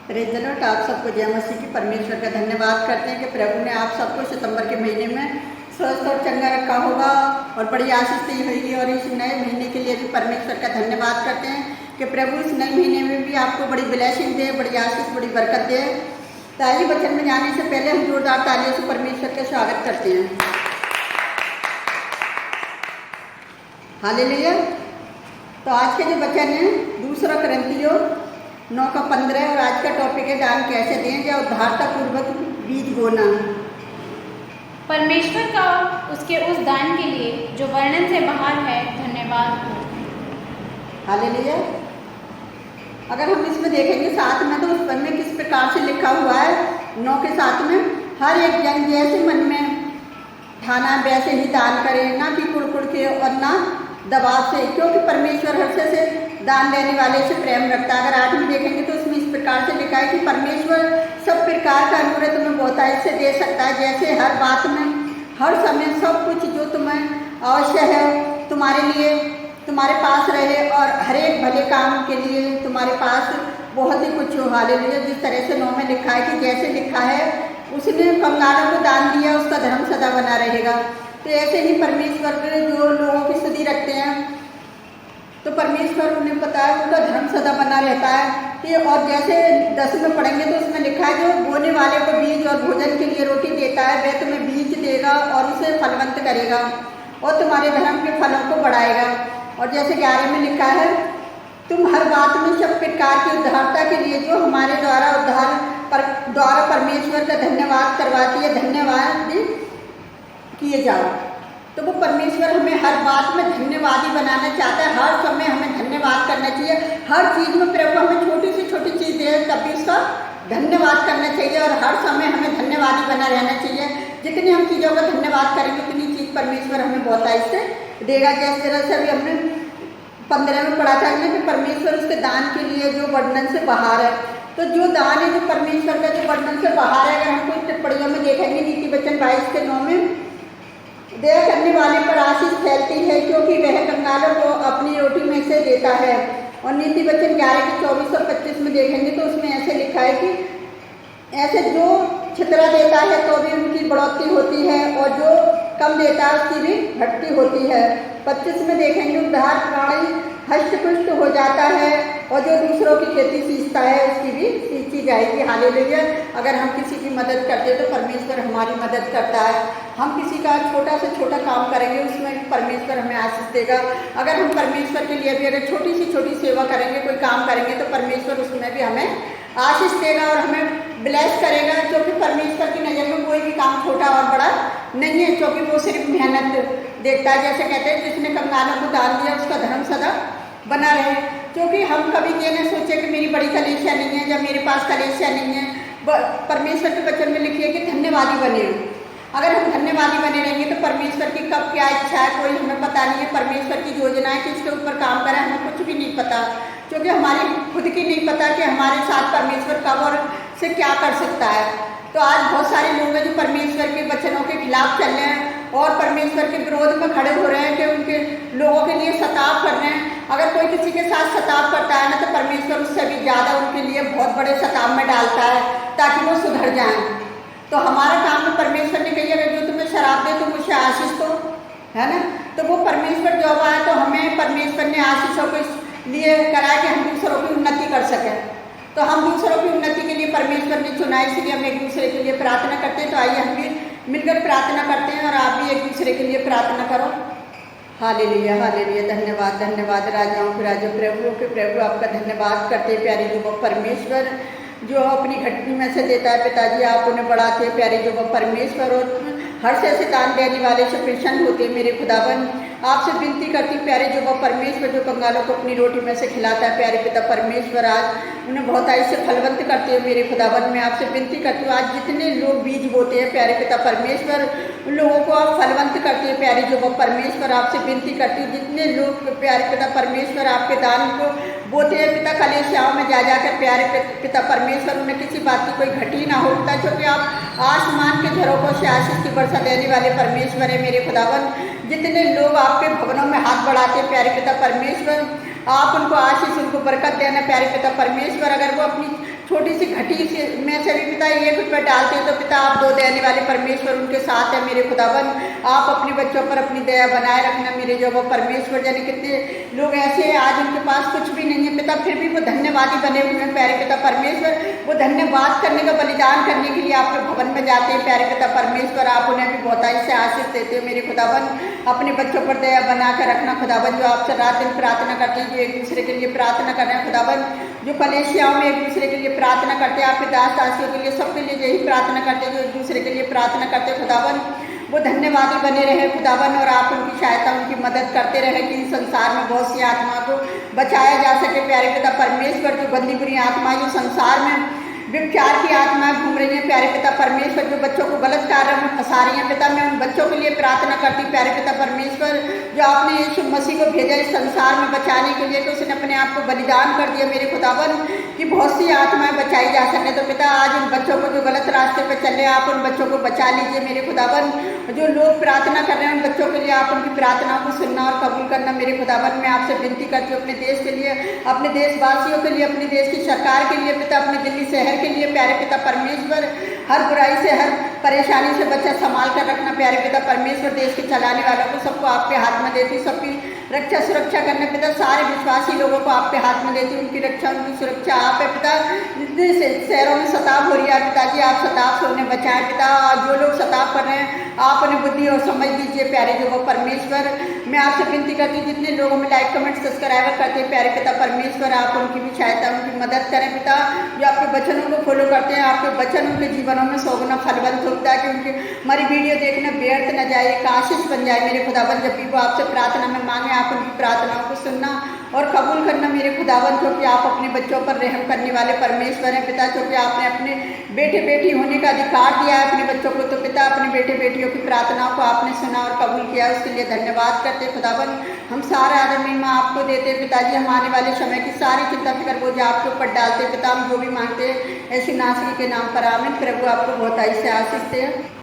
Praise the Lord. आप सबको जय मसीह की। परमेश्वर का धन्यवाद करते हैं कि प्रभु ने आप सबको सितंबर के महीने में स्वस्थ और चंगा रखा होगा और बड़ी आशीष दी होगी। और इस नए महीने के लिए भी परमेश्वर का धन्यवाद करते हैं कि प्रभु इस नए महीने में भी आपको बड़ी ब्लेसिंग दे, बड़ी आशीष, बड़ी बरकत दे। तो आइए वचन में जाने से पहले हम जोरदार तालियों से परमेश्वर का स्वागत करते हैं। हालेलुया। तो आज के जो वचन है 2 कुरिन्थियों 9:15 और आज का टॉपिक है दान कैसे दें या उदारता पूर्वक बीज बोना। परमेश्वर का उसके उस दान के लिए जो वर्णन से बाहर है धन्यवाद हो। हालेलुया। अगर हम इसमें देखेंगे साथ में, तो उस पर में किस प्रकार से लिखा हुआ है 9 के साथ में, हर एक जन जैसे मन में ठाना वैसे ही दान करे, ना कि कुड़ के और ना दबाव से, क्योंकि परमेश्वर हर्ष से दान देने वाले से प्रेम रखता है। अगर 8 में देखेंगे तो उसमें इस प्रकार से लिखा है कि परमेश्वर सब प्रकार का अनुग्रह तुम्हें बहुतायत से दे सकता है, जैसे हर बात में हर समय सब कुछ जो तुम्हें आवश्यक है तुम्हारे लिए तुम्हारे पास रहे और हर एक भले काम के लिए तुम्हारे पास बहुत ही कुछ हो। हालेलुया। जिस तरह से 9 में लिखा है कि जैसे लिखा है उसने कंगालों को दान दिया, उसका धर्म सदा बना रहेगा। तो ऐसे ही परमेश्वर जो लोगों की स्थिति रखते हैं, तो परमेश्वर उन्हें पता है उनका धर्म सदा बना रहता है कि। और जैसे 10 में पढ़ेंगे तो उसमें लिखा है जो बोने वाले को बीज और भोजन के लिए रोटी देता है, वह तुम्हें बीज देगा और उसे फलवंत करेगा और तुम्हारे धर्म के फलों को बढ़ाएगा। और जैसे 11 में लिखा है तुम हर बात में सब प्रकार की उद्धारता के लिए जो हमारे द्वारा परमेश्वर का धन्यवाद करवाती है, धन्यवाद भी किए जाओ। तो वो परमेश्वर हमें हर बात में धन्यवादी बनाना चाहता है। हर समय हमें धन्यवाद करना चाहिए। हर चीज़ में प्रभु हमें छोटी से छोटी चीज़ दे तब भी उसका धन्यवाद करना चाहिए और हर समय हमें धन्यवादी बना रहना चाहिए। जितनी हम चीज़ों का धन्यवाद करेंगे उतनी चीज़ परमेश्वर हमें बहुतायत से देगा। जिस तरह से अभी हमने 15 में पढ़ा था कि परमेश्वर उसके दान के लिए जो वर्णन से बाहर है। तो जो दान है जो परमेश्वर का जो वर्णन से बाहर है, अगर हम कुछ टिप्पणियों में देखेंगे नीति वचन 22 के 9 में, दया करने वाले पर आशीष फैलती है क्योंकि वह कंगालों को अपनी रोटी में से देता है। और नीति वचन 11 के 24 और 25 में देखेंगे तो उसमें ऐसे लिखा है कि ऐसे जो छितरा देता है तो भी उनकी बढ़ोतरी होती है और जो कम देता है उसकी भी घटती होती है। 25 में देखेंगे उद्धार प्राणी हष्टपुष्ट हो जाता है और जो दूसरों की खेती सींचता है उसकी भी सींची जाएगी। हालेलुया। अगर हम किसी की मदद करते हैं तो परमेश्वर हमारी मदद करता है। हम किसी का छोटा से छोटा काम करेंगे उसमें भी परमेश्वर हमें आशीष देगा। अगर हम परमेश्वर के लिए भी अगर छोटी से छोटी सेवा करेंगे, कोई काम करेंगे, तो परमेश्वर उसमें भी हमें आशीष देगा और हमें ब्लेस करेगा। क्योंकि परमेश्वर की नज़र में कोई भी काम छोटा और बड़ा नहीं है, क्योंकि वो सिर्फ मेहनत देखता है। जैसे कहते हैं जिसने कंगालों को दान दिया उसका धर्म सदा बना रहे। क्योंकि हम कभी ये न सोचे कि मेरी बड़ी कलीसिया नहीं है या मेरे पास कलीसिया नहीं है। परमेश्वर के वचन में लिखिए कि धन्यवादी बने। अगर हम धन्यवादी बने रहेंगे तो परमेश्वर की कब क्या इच्छा है कोई हमें पता नहीं है। परमेश्वर की योजना है किसके ऊपर काम करें हमें कुछ भी नहीं पता, क्योंकि हमारी खुद की नहीं पता कि हमारे साथ परमेश्वर कब और से क्या कर सकता है। तो आज बहुत सारे लोग हैं जो परमेश्वर के वचनों के खिलाफ चल रहे हैं और परमेश्वर के विरोध में खड़े हो रहे हैं कि उनके लोगों के लिए सताव कर रहे हैं। अगर कोई किसी के साथ सताव करता है ना, तो परमेश्वर उससे भी ज़्यादा उनके लिए बहुत बड़े सताव में डालता है ताकि वो सुधर जाएं। तो हमारा काम है, परमेश्वर ने कही अगर जो तुम्हें शराब दे तुम उसे आशीष दो, है ना। तो वो परमेश्वर जब आए तो हमें परमेश्वर ने आशीषों के लिए करा कि हम दूसरों की उन्नति कर सकें। तो हम दूसरों की उन्नति के लिए परमेश्वर ने चुना, इसलिए हम एक दूसरे के लिए प्रार्थना करते हैं। तो आइए हम भी मिलकर प्रार्थना करते हैं और आप भी एक दूसरे के लिए प्रार्थना करो। Hallelujah hallelujah. धन्यवाद धन्यवाद राजाओं के राजा प्रभुओं के प्रभु, आपका धन्यवाद करते हैं प्यारे जो परमेश्वर जो अपनी घटनी में से देता है। पिताजी आप उन्हें बढ़ाते हैं प्यारे जो परमेश्वर और हर से दान देने वाले से प्रसन्न होते हैं। मेरे खुदावन आपसे विनती करती प्यारे जो परमेश्वर जो कंगालों को अपनी रोटी में से खिलाता है, प्यारे पिता परमेश्वर आज उन्हें बहुत आई से फलवंत करते हैं। मेरे खुदावन मैं आपसे विनती करती हूँ आज जितने लोग बीज बोते हैं प्यारे पिता परमेश्वर उन लोगों को आप फलवंत करते हैं। प्यारे जो परमेश्वर आपसे विनती करती हूँ जितने लोग प्यारे पिता परमेश्वर आपके दान को बोते हैं पिता कलीसियाओं में जा जाकर प्यारे पिता परमेश्वर उन्हें किसी बात की कोई घटी ना हो पिता, क्योंकि आप आसमान के झरोखों से आशीष की वर्षा देने वाले परमेश्वर है। मेरे खुदावन जितने लोग आपके भवनों में हाथ बढ़ाते प्यारे पिता परमेश्वर आप उनको आशीष, उनको बरकत देना प्यारे पिता परमेश्वर। अगर वो अपनी छोटी सी घटी से में से भी पिता 1 रुपया डालते हैं तो पिता आप 2 देने वाले परमेश्वर उनके साथ है मेरे खुदावन। आप अपने बच्चों पर अपनी दया बनाए रखना मेरे जो वो परमेश्वर। जाने कितने लोग ऐसे हैं आज उनके पास कुछ भी नहीं है पिता, फिर भी वो धन्यवादी बने हुए हैं प्यारे पिता परमेश्वर। वो धन्यवाद करने का, बलिदान करने के लिए आपके भवन में जाते हैं प्यारे पिता परमेश्वर। आप उन्हें भी बहुताई से आशीष देते हो मेरे खुदावन। अपने बच्चों पर दया बना कर रखना खुदावन, जो आपसे रात दिन प्रार्थना करते हैं, जो एक दूसरे के लिए प्रार्थना कर रहे हैं खुदावन, जो कलेशियाओं में एक दूसरे के लिए प्रार्थना करते हैं, आपके दास दासियों के लिए, सबके लिए यही प्रार्थना करते हैं जो एक दूसरे के लिए प्रार्थना करते हैं खुदावन। वो धन्यवादी बने रहे खुदावन और आप उनकी सहायता, उनकी मदद करते रहे कि इस संसार में बहुत सी आत्मा को बचाया जा सके प्यारे पिता परमेश्वर। जो गंदी बुरी आत्मा जो संसार में व्यभिचार की आत्माएं घूम रही हैं प्यारे पिता परमेश्वर, जो बच्चों को गलत कार्य में फंसा रही हैं पिता, मैं उन बच्चों के लिए प्रार्थना करती हूँ प्यारे पिता परमेश्वर। जो आपने यीशु मसीह को भेजा इस संसार में बचाने के लिए, तो उसने अपने आप को बलिदान कर दिया मेरे खुदावन कि बहुत सी आत्माएं बचाई जा सके। तो पिता आज उन बच्चों को जो गलत रास्ते पर चल रहे हैं, आप उन बच्चों को बचा लीजिए मेरे खुदावन। जो लोग प्रार्थना कर रहे हैं उन बच्चों के लिए आप उनकी प्रार्थनाओं को सुनना और कबूल करना मेरे खुदावन। मैं आपसे विनती करती हूँ अपने देश के लिए, अपने देशवासियों के लिए, अपने देश की सरकार के लिए पिता, अपने दिल्ली शहर के लिए प्यारे पिता परमेश्वर। हर बुराई से, हर परेशानी से बच्चा संभाल कर रखना प्यारे पिता परमेश्वर। देश के चलाने वालों को सबको आपके हाथ में देती, सबकी रक्षा सुरक्षा करना पिता, सारे विश्वासी लोगों को आपके हाथ में देती, उनकी रक्षा, उनकी सुरक्षा आप है पिता। जितने शहरों में सताव हो रही है पिताजी, आप सताव से उन्हें बचाएं पिता। और जो लोग सताव कर रहे हैं आप उन्हें बुद्धि और समझ दीजिए प्यारे जो वो परमेश्वर। मैं आपसे विनती करती हूँ जितने लोगों में लाइक कमेंट सब्सक्राइबर करते हैं प्यारे पिता परमेश्वर, आप उनकी भी सहायता, उनकी मदद करें पिता। जो आपके वचनों को फॉलो करते हैं, आपके वचन उनके जीवनों में 100 गुना फलवंत होता है कि उनकी हमारी वीडियो देखना व्यर्थ न जाए, एक आशीष बन जाए मेरे खुदावन। जब भी वो आपसे प्रार्थना में मांगे, आप उनकी प्रार्थनाओं को सुनना और कबूल करना मेरे खुदावन, क्योंकि आप अपने बच्चों पर रहम करने वाले परमेश्वर हैं पिता। क्योंकि आपने अपने बेटे बेटी होने का अधिकार दिया है अपने बच्चों को, तो पिता अपने बेटे बेटियों की प्रार्थनाओं को आपने सुना और कबूल किया, उसके लिए धन्यवाद करते खुदावन। हम सारा आदर महिमा आपको देते पिताजी। हम आने वाले समय की सारी चिंता फिक्र बोझ आपके ऊपर डालते पिता। हम जो भी मांगते हैं ऐसी नासरी के नाम पर आमीन। प्रभु आपको बहुताई से आशीष दे।